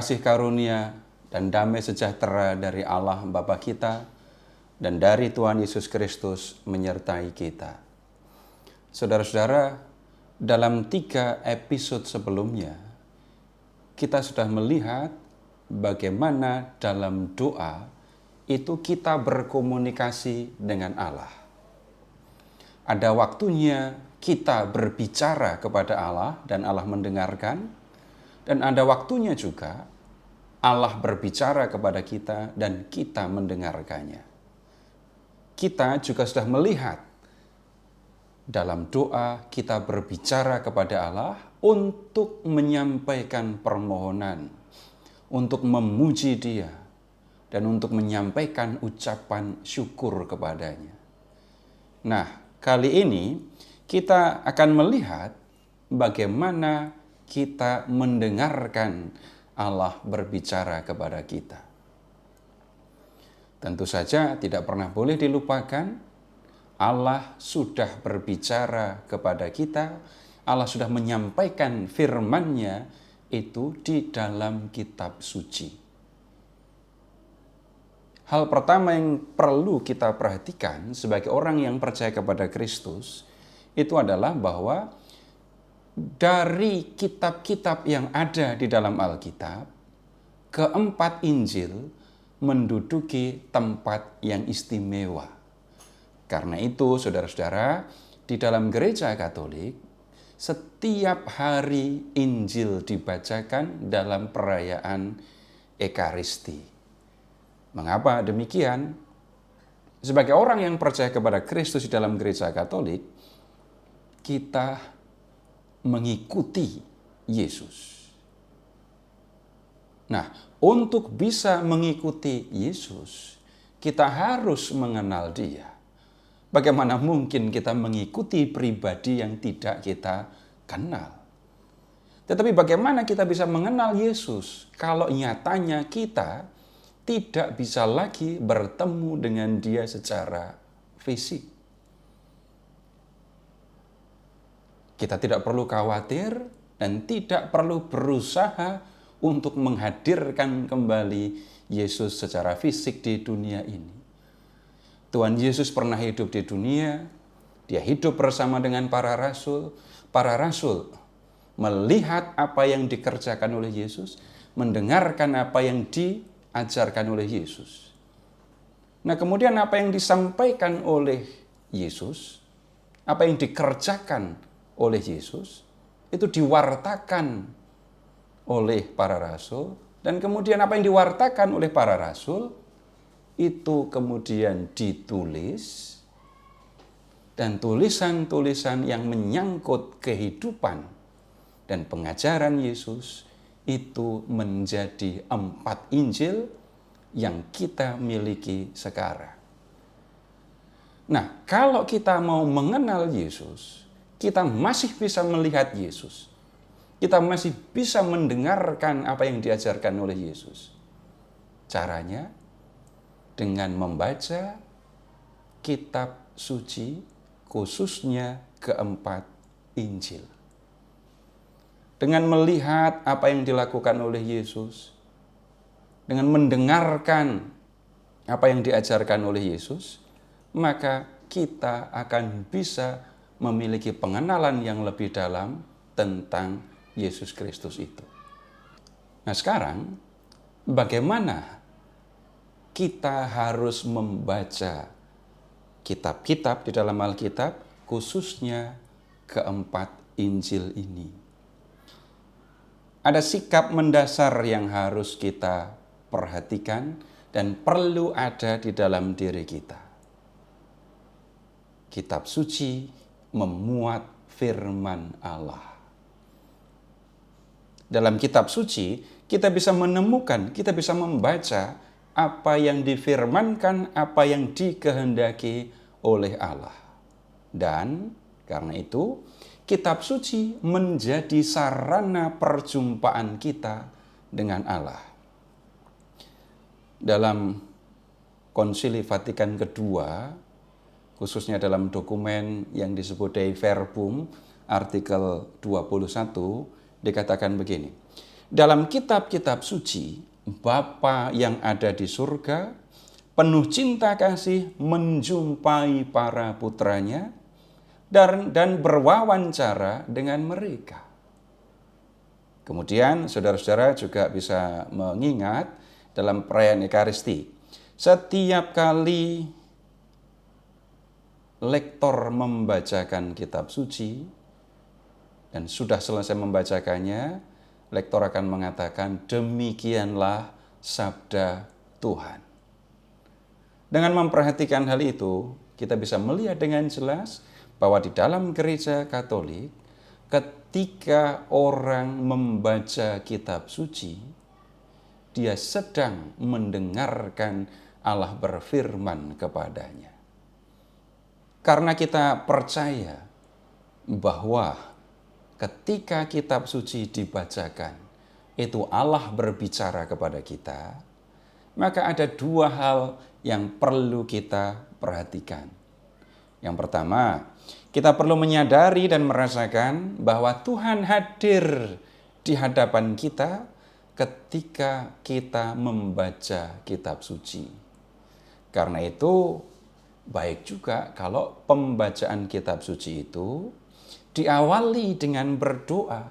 kasih karunia dan damai sejahtera dari Allah Bapa kita dan dari Tuhan Yesus Kristus menyertai kita. Saudara-saudara, dalam 3 episode sebelumnya, kita sudah melihat bagaimana dalam doa itu kita berkomunikasi dengan Allah. Ada waktunya kita berbicara kepada Allah dan Allah mendengarkan, dan ada waktunya juga Allah berbicara kepada kita dan kita mendengarkannya. Kita juga sudah melihat dalam doa kita berbicara kepada Allah untuk menyampaikan permohonan, untuk memuji Dia, dan untuk menyampaikan ucapan syukur kepadanya. Nah, kali ini kita akan melihat bagaimana kita mendengarkan Allah berbicara kepada kita. Tentu saja tidak pernah boleh dilupakan, Allah sudah berbicara kepada kita, Allah sudah menyampaikan firman-Nya itu di dalam kitab suci. Hal pertama yang perlu kita perhatikan sebagai orang yang percaya kepada Kristus, itu adalah bahwa dari kitab-kitab yang ada di dalam Alkitab, keempat Injil menduduki tempat yang istimewa. Karena itu, saudara-saudara, di dalam gereja Katolik, setiap hari Injil dibacakan dalam perayaan Ekaristi. Mengapa demikian? Sebagai orang yang percaya kepada Kristus di dalam gereja Katolik, kita mengikuti Yesus. Nah, untuk bisa mengikuti Yesus, kita harus mengenal Dia. Bagaimana mungkin kita mengikuti pribadi yang tidak kita kenal? Tetapi bagaimana kita bisa mengenal Yesus kalau nyatanya kita tidak bisa lagi bertemu dengan Dia secara fisik? Kita tidak perlu khawatir dan tidak perlu berusaha untuk menghadirkan kembali Yesus secara fisik di dunia ini. Tuhan Yesus pernah hidup di dunia, Dia hidup bersama dengan para rasul. Para rasul melihat apa yang dikerjakan oleh Yesus, mendengarkan apa yang diajarkan oleh Yesus. Nah, kemudian apa yang disampaikan oleh Yesus, apa yang dikerjakan oleh Yesus, itu diwartakan oleh para rasul, dan kemudian apa yang diwartakan oleh para rasul itu kemudian ditulis, dan tulisan-tulisan yang menyangkut kehidupan dan pengajaran Yesus itu menjadi 4 Injil yang kita miliki sekarang. Nah, kalau kita mau mengenal Yesus, kita masih bisa melihat Yesus. Kita masih bisa mendengarkan apa yang diajarkan oleh Yesus. Caranya dengan membaca kitab suci, khususnya keempat Injil. Dengan melihat apa yang dilakukan oleh Yesus, dengan mendengarkan apa yang diajarkan oleh Yesus, maka kita akan bisa memiliki pengenalan yang lebih dalam tentang Yesus Kristus itu. Nah, sekarang bagaimana kita harus membaca kitab-kitab di dalam Alkitab, khususnya keempat Injil ini? Ada sikap mendasar yang harus kita perhatikan dan perlu ada di dalam diri kita. Kitab suci memuat firman Allah. Dalam kitab suci, kita bisa menemukan, kita bisa membaca apa yang difirmankan, apa yang dikehendaki oleh Allah. Dan karena itu, kitab suci menjadi sarana perjumpaan kita dengan Allah. Dalam Konsili Vatikan kedua, khususnya dalam dokumen yang disebut Dei Verbum, artikel 21, dikatakan begini. Dalam kitab-kitab suci, Bapa yang ada di surga, penuh cinta kasih menjumpai para putranya dan berwawancara dengan mereka. Kemudian saudara-saudara juga bisa mengingat dalam perayaan Ekaristi, setiap kali lektor membacakan kitab suci dan sudah selesai membacakannya, lektor akan mengatakan, demikianlah sabda Tuhan. Dengan memperhatikan hal itu, kita bisa melihat dengan jelas bahwa di dalam gereja Katolik, ketika orang membaca kitab suci, dia sedang mendengarkan Allah berfirman kepadanya. Karena kita percaya bahwa ketika kitab suci dibacakan, itu Allah berbicara kepada kita, maka ada dua hal yang perlu kita perhatikan. Yang pertama, kita perlu menyadari dan merasakan bahwa Tuhan hadir di hadapan kita ketika kita membaca kitab suci. Karena itu, baik juga kalau pembacaan kitab suci itu diawali dengan berdoa.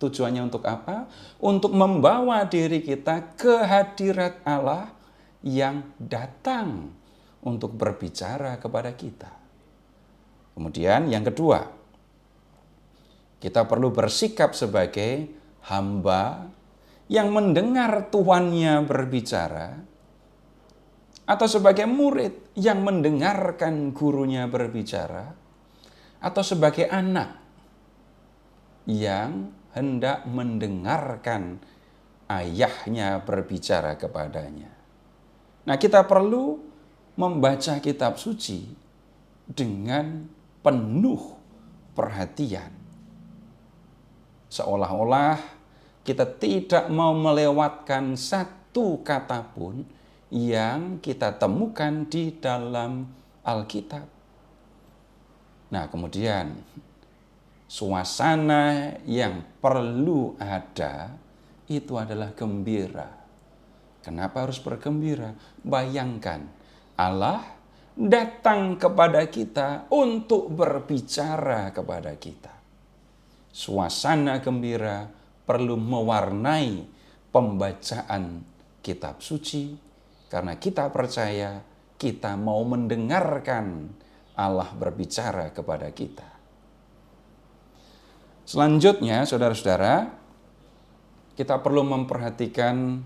Tujuannya untuk apa? Untuk membawa diri kita ke hadirat Allah yang datang untuk berbicara kepada kita. Kemudian yang kedua, kita perlu bersikap sebagai hamba yang mendengar tuannya berbicara, atau sebagai murid yang mendengarkan gurunya berbicara, atau sebagai anak yang hendak mendengarkan ayahnya berbicara kepadanya. Nah, kita perlu membaca kitab suci dengan penuh perhatian. Seolah-olah kita tidak mau melewatkan satu kata pun yang kita temukan di dalam Alkitab. Nah, kemudian suasana yang perlu ada itu adalah gembira. Kenapa harus bergembira? Bayangkan, Allah datang kepada kita untuk berbicara kepada kita. Suasana gembira perlu mewarnai pembacaan kitab suci, karena kita percaya kita mau mendengarkan Allah berbicara kepada kita. Selanjutnya, saudara-saudara, kita perlu memperhatikan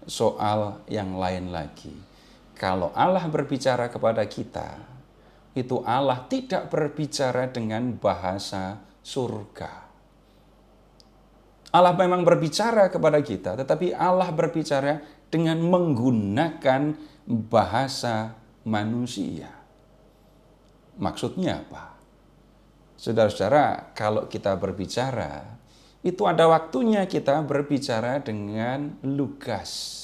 soal yang lain lagi. Kalau Allah berbicara kepada kita, itu Allah tidak berbicara dengan bahasa surga. Allah memang berbicara kepada kita, tetapi Allah berbicara dengan menggunakan bahasa manusia. Maksudnya apa? Saudara-saudara, kalau kita berbicara, itu ada waktunya kita berbicara dengan lugas.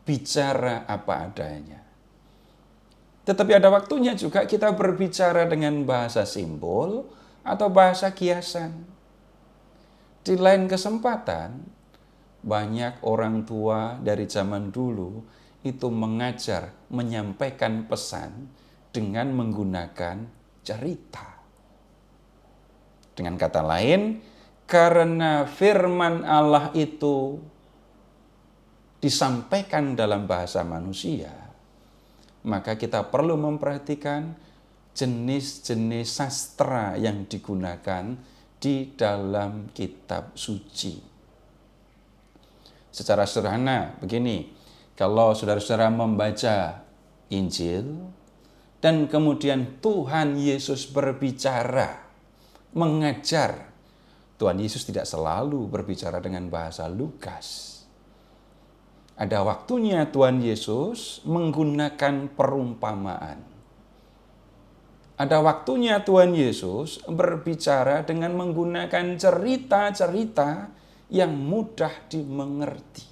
Bicara apa adanya. Tetapi ada waktunya juga kita berbicara dengan bahasa simbol atau bahasa kiasan. Di lain kesempatan, banyak orang tua dari zaman dulu itu mengajar, menyampaikan pesan dengan menggunakan cerita. Dengan kata lain, karena firman Allah itu disampaikan dalam bahasa manusia, maka kita perlu memperhatikan jenis-jenis sastra yang digunakan di dalam kitab suci. Secara sederhana begini, kalau saudara-saudara membaca Injil dan kemudian Tuhan Yesus berbicara, mengajar, Tuhan Yesus tidak selalu berbicara dengan bahasa lugas. Ada waktunya Tuhan Yesus menggunakan perumpamaan. Ada waktunya Tuhan Yesus berbicara dengan menggunakan cerita-cerita yang mudah dimengerti.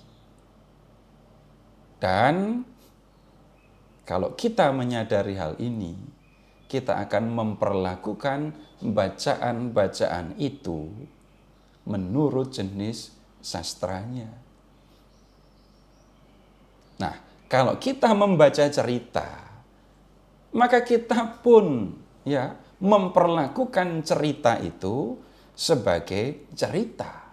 Dan kalau kita menyadari hal ini, kita akan memperlakukan bacaan-bacaan itu menurut jenis sastranya. Nah, kalau kita membaca cerita, maka kita pun ya memperlakukan cerita itu sebagai cerita.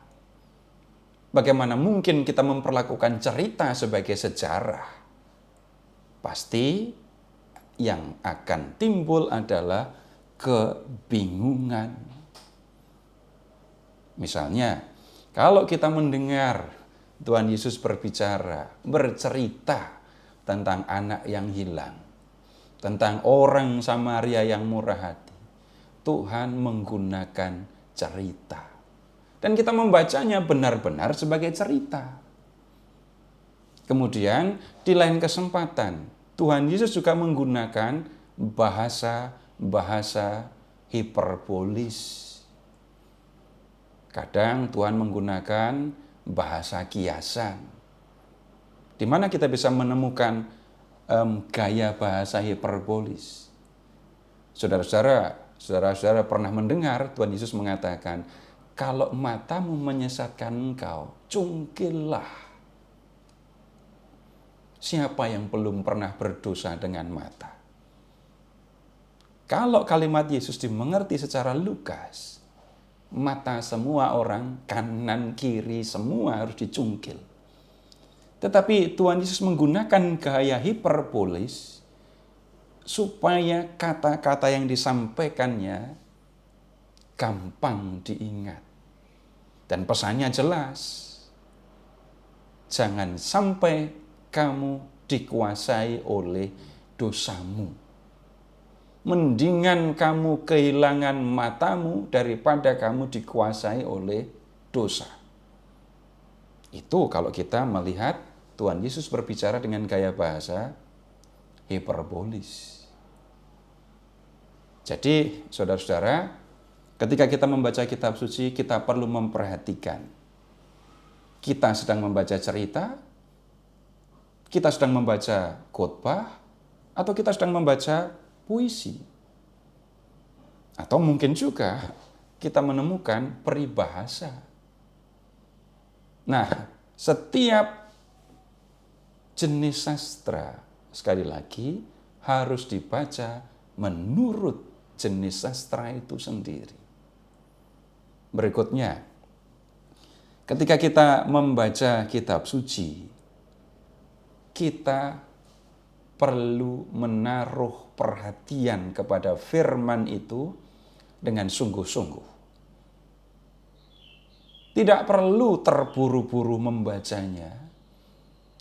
Bagaimana mungkin kita memperlakukan cerita sebagai sejarah? Pasti yang akan timbul adalah kebingungan. Misalnya, kalau kita mendengar Tuhan Yesus berbicara, bercerita tentang anak yang hilang, tentang orang Samaria yang murah hati, Tuhan menggunakan cerita. Dan kita membacanya benar-benar sebagai cerita. Kemudian di lain kesempatan, Tuhan Yesus juga menggunakan bahasa-bahasa hiperbolis. Kadang Tuhan menggunakan bahasa kiasan. Di mana kita bisa menemukan gaya bahasa hiperbolis. Saudara-saudara pernah mendengar Tuhan Yesus mengatakan, kalau matamu menyesatkan engkau, cungkillah. Siapa yang belum pernah berdosa dengan mata? Kalau kalimat Yesus dimengerti secara Lukas, mata semua orang, kanan kiri semua harus dicungkil. Tetapi Tuhan Yesus menggunakan gaya hiperbolis supaya kata-kata yang disampaikannya gampang diingat. Dan pesannya jelas. Jangan sampai kamu dikuasai oleh dosamu. Mendingan kamu kehilangan matamu daripada kamu dikuasai oleh dosa. Itu kalau kita melihat Tuhan Yesus berbicara dengan gaya bahasa hiperbolis. Jadi, saudara-saudara, ketika kita membaca kitab suci, kita perlu memperhatikan. Kita sedang membaca cerita, kita sedang membaca khotbah, atau kita sedang membaca puisi. Atau mungkin juga kita menemukan peribahasa. Nah, setiap jenis sastra, sekali lagi, harus dibaca menurut jenis sastra itu sendiri. Berikutnya, ketika kita membaca kitab suci, kita perlu menaruh perhatian kepada firman itu dengan sungguh-sungguh. Tidak perlu terburu-buru membacanya,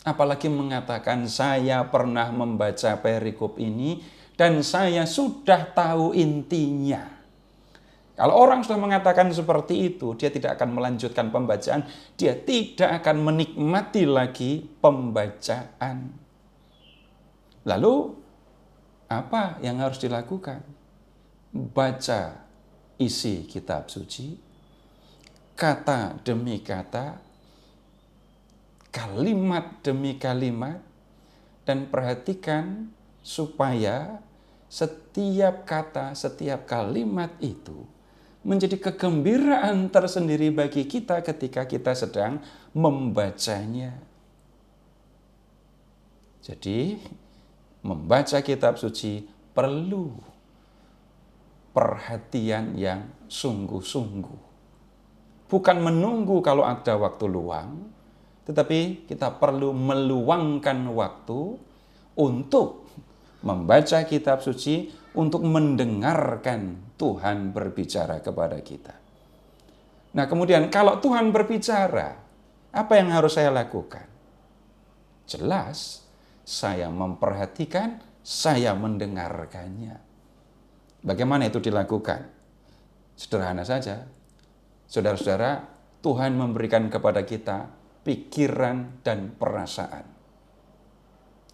apalagi mengatakan saya pernah membaca perikop ini dan saya sudah tahu intinya. Kalau orang sudah mengatakan seperti itu, dia tidak akan melanjutkan pembacaan, dia tidak akan menikmati lagi pembacaan. Lalu, apa yang harus dilakukan? Baca isi kitab suci, kata demi kata, kalimat demi kalimat, dan perhatikan supaya setiap kata, setiap kalimat itu menjadi kegembiraan tersendiri bagi kita ketika kita sedang membacanya. Jadi, membaca kitab suci perlu perhatian yang sungguh-sungguh. Bukan menunggu kalau ada waktu luang, tetapi kita perlu meluangkan waktu untuk membaca kitab suci, untuk mendengarkan Tuhan berbicara kepada kita. Nah, kemudian kalau Tuhan berbicara, apa yang harus saya lakukan? Jelas, saya memperhatikan, saya mendengarkannya. Bagaimana itu dilakukan? Sederhana saja. Saudara-saudara, Tuhan memberikan kepada kita pikiran dan perasaan.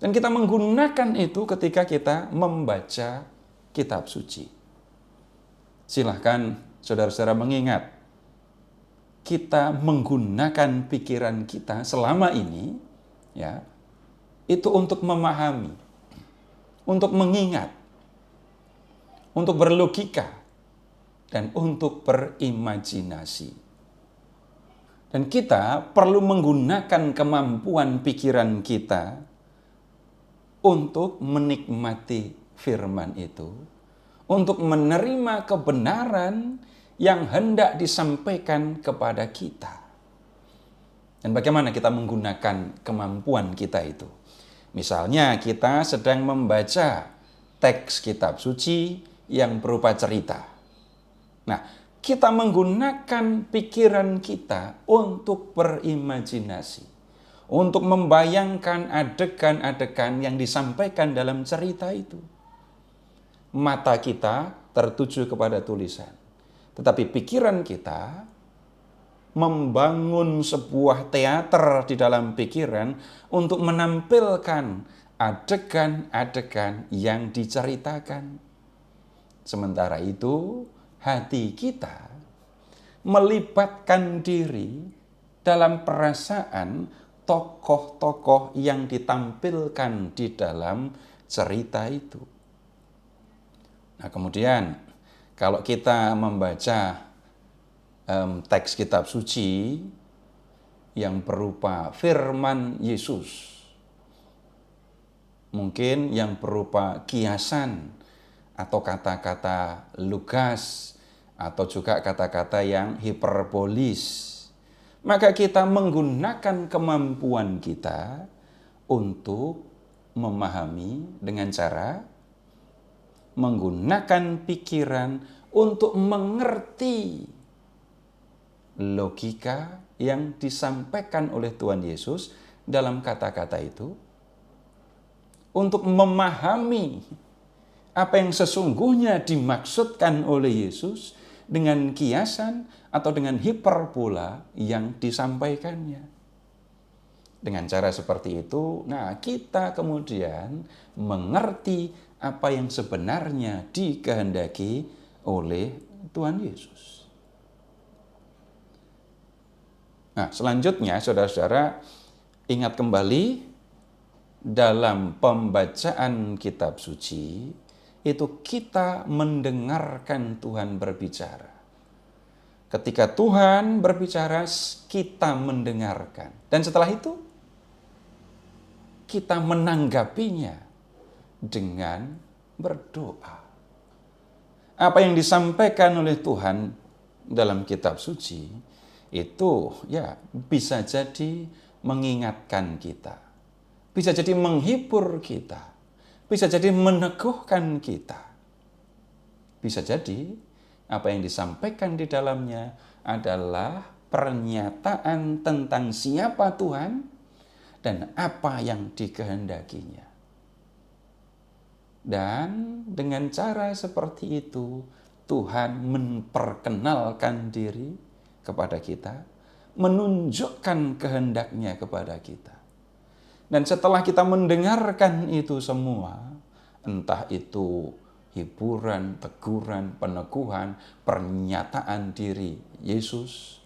Dan kita menggunakan itu ketika kita membaca kitab suci. Silahkan saudara-saudara mengingat, kita menggunakan pikiran kita selama ini, ya, itu untuk memahami, untuk mengingat, untuk berlogika, dan untuk berimajinasi. Dan kita perlu menggunakan kemampuan pikiran kita untuk menikmati firman itu, untuk menerima kebenaran yang hendak disampaikan kepada kita. Dan bagaimana kita menggunakan kemampuan kita itu? Misalnya kita sedang membaca teks kitab suci yang berupa cerita. Nah, kita menggunakan pikiran kita untuk berimajinasi, untuk membayangkan adegan-adegan yang disampaikan dalam cerita itu. Mata kita tertuju kepada tulisan, tetapi pikiran kita membangun sebuah teater di dalam pikiran untuk menampilkan adegan-adegan yang diceritakan. Sementara itu, hati kita melibatkan diri dalam perasaan tokoh-tokoh yang ditampilkan di dalam cerita itu. Nah, kemudian kalau kita membaca teks kitab suci yang berupa firman Yesus, mungkin yang berupa kiasan atau kata-kata lugas atau juga kata-kata yang hiperbolis, maka kita menggunakan kemampuan kita untuk memahami dengan cara menggunakan pikiran untuk mengerti logika yang disampaikan oleh Tuhan Yesus dalam kata-kata itu, untuk memahami apa yang sesungguhnya dimaksudkan oleh Yesus dengan kiasan atau dengan hiperbola yang disampaikannya. Dengan cara seperti itu, nah kita kemudian mengerti apa yang sebenarnya dikehendaki oleh Tuhan Yesus. Nah, selanjutnya saudara-saudara ingat kembali dalam pembacaan kitab suci itu kita mendengarkan Tuhan berbicara. Ketika Tuhan berbicara, kita mendengarkan. Dan setelah itu, kita menanggapinya dengan berdoa. Apa yang disampaikan oleh Tuhan dalam kitab suci, itu ya bisa jadi mengingatkan kita. Bisa jadi menghibur kita. Bisa jadi meneguhkan kita. Bisa jadi apa yang disampaikan di dalamnya adalah pernyataan tentang siapa Tuhan dan apa yang dikehendakinya. Dan dengan cara seperti itu, Tuhan memperkenalkan diri kepada kita, menunjukkan kehendaknya kepada kita. Dan setelah kita mendengarkan itu semua, entah itu hiburan, teguran, peneguhan, pernyataan diri Yesus,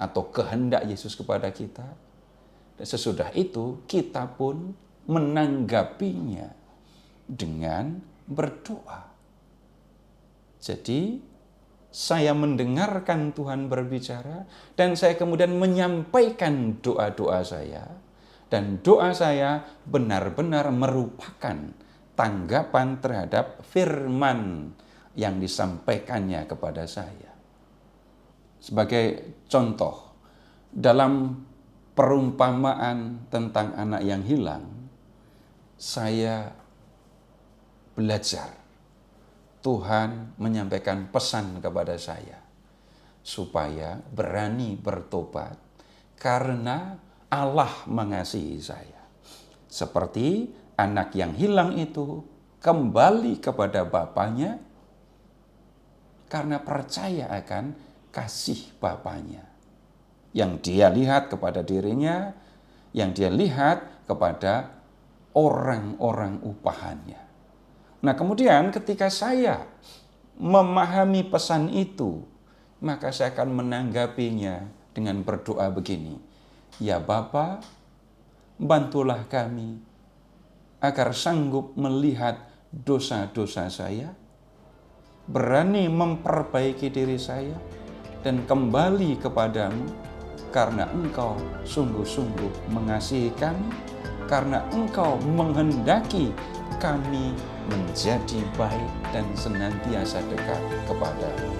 atau kehendak Yesus kepada kita, dan sesudah itu kita pun menanggapinya dengan berdoa. Jadi, saya mendengarkan Tuhan berbicara, dan saya kemudian menyampaikan doa-doa saya, dan doa saya benar-benar merupakan tanggapan terhadap firman yang disampaikannya kepada saya. Sebagai contoh, dalam perumpamaan tentang anak yang hilang, saya belajar Tuhan menyampaikan pesan kepada saya supaya berani bertobat karena Allah mengasihi saya. Seperti anak yang hilang itu kembali kepada bapaknya karena percaya akan kasih bapaknya. Yang dia lihat kepada dirinya, yang dia lihat kepada orang-orang upahannya. Nah, kemudian ketika saya memahami pesan itu, maka saya akan menanggapinya dengan berdoa begini. Ya Bapa, bantulah kami agar sanggup melihat dosa-dosa saya, berani memperbaiki diri saya, dan kembali kepadamu karena Engkau sungguh-sungguh mengasihi kami, karena Engkau menghendaki kami menjadi baik dan senantiasa dekat kepadamu.